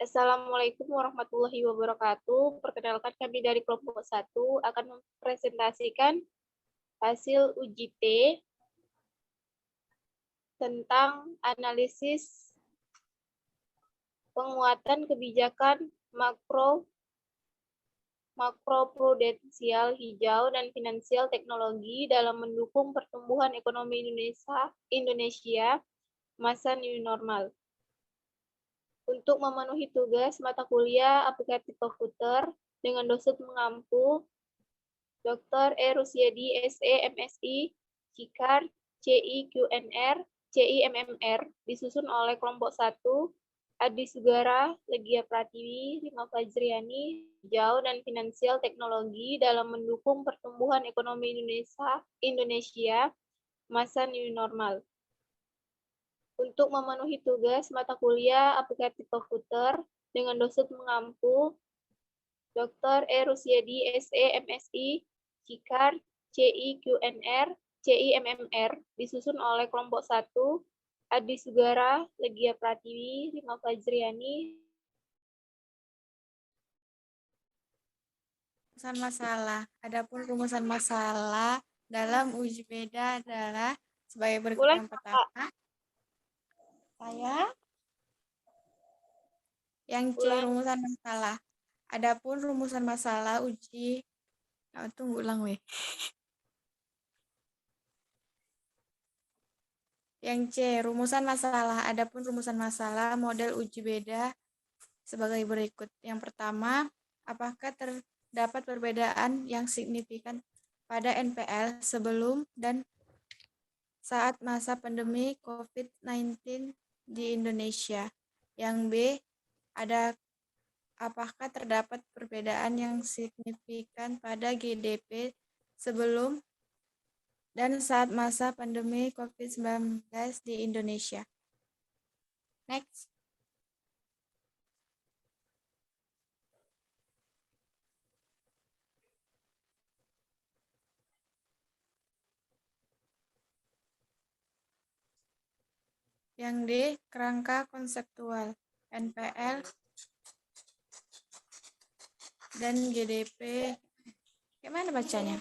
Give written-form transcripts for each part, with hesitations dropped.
Assalamualaikum warahmatullahi wabarakatuh. Perkenalkan kami dari kelompok 1 akan mempresentasikan hasil uji T tentang analisis penguatan kebijakan makroprudensial hijau dan finansial teknologi dalam mendukung pertumbuhan ekonomi Indonesia masa new normal. Untuk memenuhi tugas mata kuliah aplikatif komputer dengan dosen mengampu Dr. E. Rusyadi, SE, MSI, Cikar, CI, QNR, CI, MMR, disusun oleh kelompok 1, Adi Sugara, Legia Pratiwi, Rima Fajriani, Hijau dan Finansial Teknologi dalam mendukung pertumbuhan ekonomi Indonesia masa new normal. Untuk memenuhi tugas mata kuliah aplikatif komputer dengan dosen mengampu Dr. E. Rusyadi, SE, MSI, Cikar, CI, QNR, CI, MMR, disusun oleh kelompok 1, Adi Sugara, Legia Pratiwi, Rima Fajriani. Rumusan masalah. Adapun rumusan masalah dalam uji beda adalah sebagai berikut. Yang pertama, yang C, rumusan masalah. Adapun rumusan masalah uji, tunggu ulang weh. Yang C, rumusan masalah. Adapun rumusan masalah model uji beda sebagai berikut. Yang pertama, apakah terdapat perbedaan yang signifikan pada NPL sebelum dan saat masa pandemi COVID-19 di Indonesia? Yang B, apakah terdapat perbedaan yang signifikan pada GDP sebelum dan saat masa pandemi COVID-19 di Indonesia? Next. Yang D, kerangka konseptual NPL dan GDP. Gimana bacanya?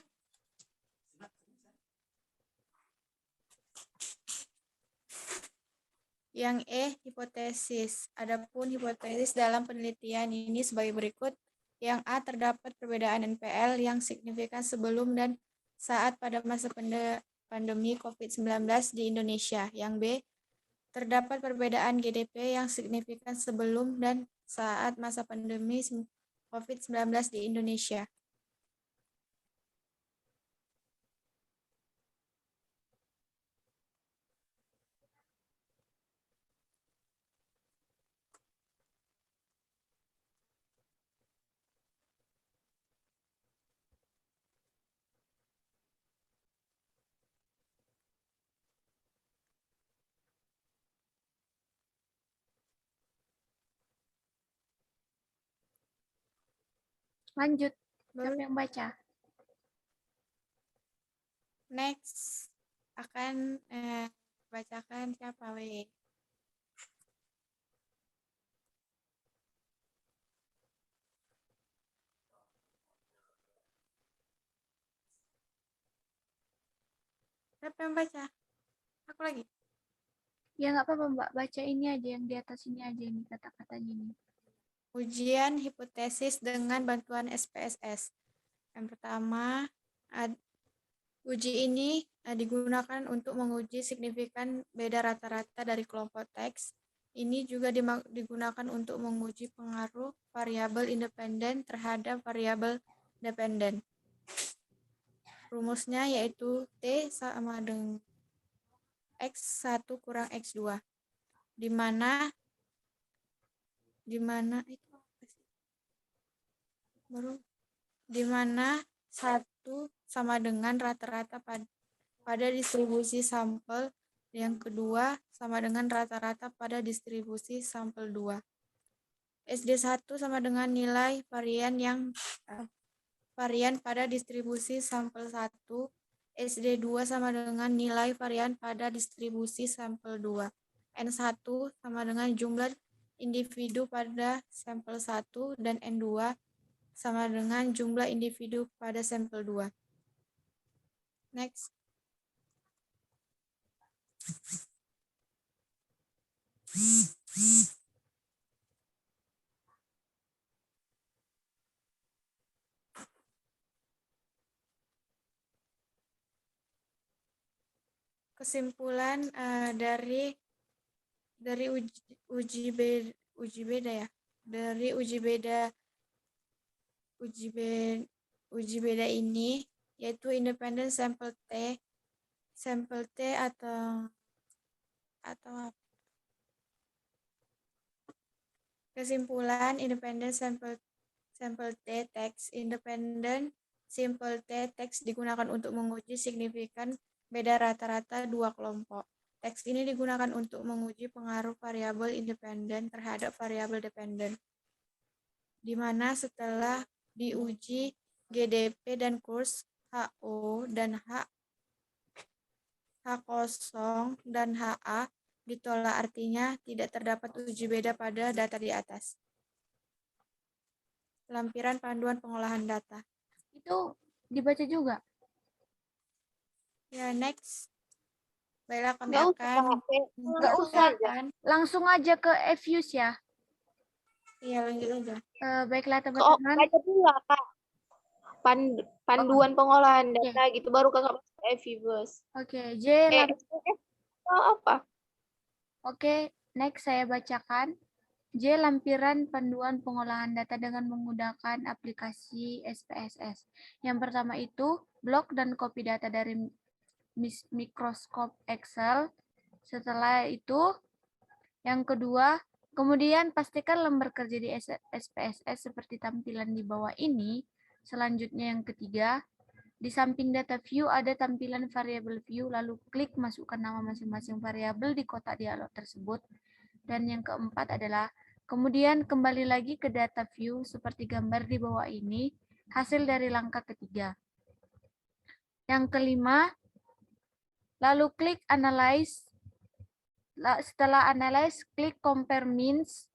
Yang E, hipotesis. Adapun hipotesis dalam penelitian ini sebagai berikut. Yang A, terdapat perbedaan NPL yang signifikan sebelum dan saat pada masa pandemi COVID-19 di Indonesia. Yang B, terdapat perbedaan GDP yang signifikan sebelum dan saat masa pandemi COVID-19 di Indonesia. Lanjut, siapa yang baca? Next, akan bacakan siapa weh? Siapa yang baca? Aku lagi. Ya nggak apa-apa Mbak, baca ini aja yang di atas ini aja ini kata-katanya ini. Ujian hipotesis dengan bantuan SPSS. Yang pertama, uji ini digunakan untuk menguji signifikan beda rata-rata dari kelompok teks. Ini juga digunakan untuk menguji pengaruh variabel independen terhadap variabel dependen. Rumusnya yaitu T sama dengan X1 kurang X2. Di mana itu apa sih? Di mana 1 sama dengan rata-rata pada distribusi sampel, yang kedua sama dengan rata-rata pada distribusi sampel 2. SD1 sama dengan nilai varian pada distribusi sampel 1, SD2 sama dengan nilai varian pada distribusi sampel 2. N1 sama dengan jumlah individu pada sampel 1 dan N2 sama dengan jumlah individu pada sampel 2. Next. Kesimpulan dari uji beda ya. Dari uji beda ini yaitu independent sampel T atau apa? Kesimpulan independent sampel T teks independent sampel T teks digunakan untuk menguji signifikan beda rata-rata dua kelompok. Teks ini digunakan untuk menguji pengaruh variabel independen terhadap variabel dependen, di mana setelah diuji GDP dan kurs HO dan H0 dan HA ditolak, artinya tidak terdapat uji beda pada data di atas. Lampiran panduan pengolahan data. Itu dibaca juga. Ya, next. Baiklah, kami Nggak usah, akan Kak. Nggak Langsung usah. aja. Langsung aja ke FUs ya. Iya, lanjut aja. Baiklah Kok teman-teman. baca dulu lah, Kak. Panduan pengolahan data gitu, baru kakak masuk FIBUS. Oke, SPF apa? Oke, next saya bacakan. J. Lampiran panduan pengolahan data dengan menggunakan aplikasi SPSS. Yang pertama itu, blok dan copy data dari Microsoft Excel. Setelah itu, yang kedua, kemudian pastikan lembar kerja di SPSS seperti tampilan di bawah ini. Selanjutnya yang ketiga, di samping data view ada tampilan variabel view, lalu klik masukkan nama masing-masing variabel di kotak dialog tersebut. Dan yang keempat adalah, kemudian kembali lagi ke data view seperti gambar di bawah ini, hasil dari langkah ketiga. Yang kelima, lalu klik analyze. Setelah analyze, klik compare means,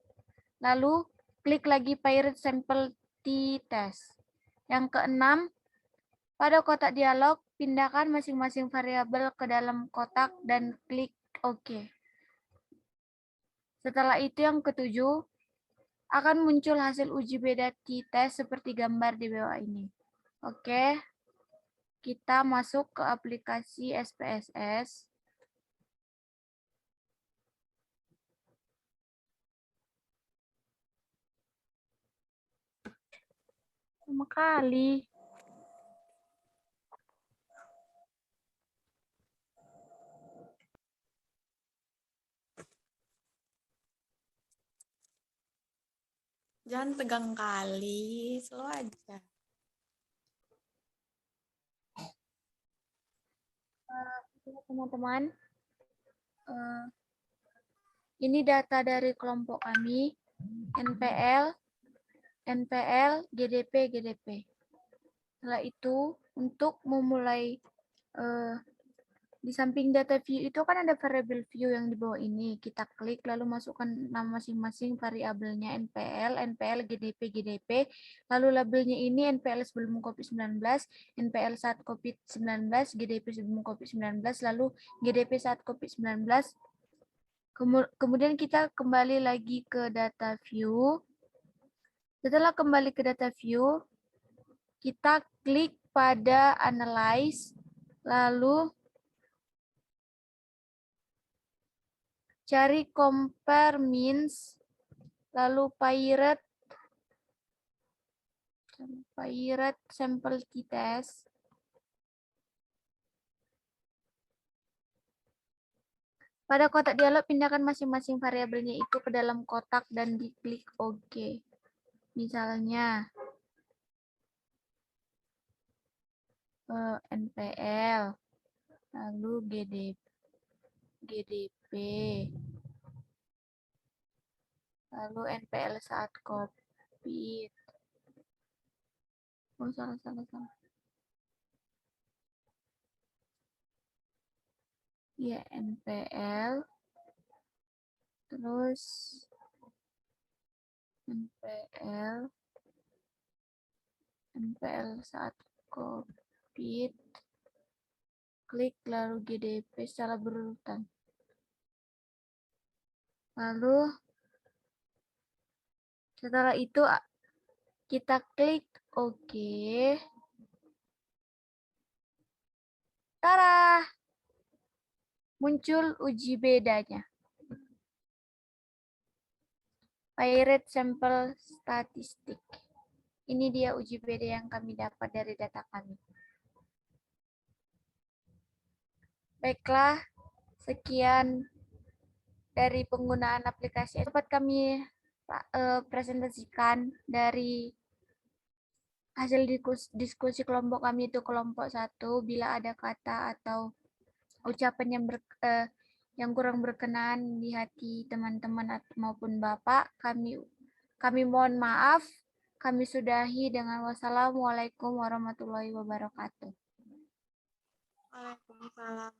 lalu klik lagi pirate sample t-test. Yang keenam, pada kotak dialog, pindahkan masing-masing variabel ke dalam kotak dan klik OK. Setelah itu yang ketujuh, akan muncul hasil uji beda t-test seperti gambar di bawah ini. Oke, kita masuk ke aplikasi SPSS. Lama kali. Jangan tegang kali, slow aja. Teman-teman, ini data dari kelompok kami, NPL, GDP, GDP. Setelah itu, untuk memulai di samping data view itu kan ada variabel view yang di bawah ini. Kita klik lalu masukkan nama masing-masing variabelnya NPL, GDP, GDP. Lalu labelnya ini NPL sebelum COVID-19, NPL saat COVID-19, GDP sebelum COVID-19, lalu GDP saat COVID-19. Kemudian kita kembali lagi ke data view. Setelah kembali ke data view, kita klik pada analyze, lalu cari compare means, lalu pirate sample t-test. Pada kotak dialog, pindahkan masing-masing variabelnya itu ke dalam kotak dan diklik OK. Misalnya, NPL, lalu GDP, lalu NPL saat COVID. Oh, salah. Ya, NPL, terus NPL saat COVID, klik lalu GDP secara berurutan. Lalu setelah itu kita klik OK. Tara! Muncul uji bedanya. Pirate Sample Statistik. Ini dia uji beda yang kami dapat dari data kami. Baiklah, sekian dari penggunaan aplikasi dapat kami presentasikan dari hasil diskusi kelompok kami itu kelompok 1. Bila ada kata atau ucapan yang kurang berkenan di hati teman-teman maupun Bapak, kami mohon maaf. Kami sudahi dengan wassalamualaikum warahmatullahi wabarakatuh. Waalaikumsalam.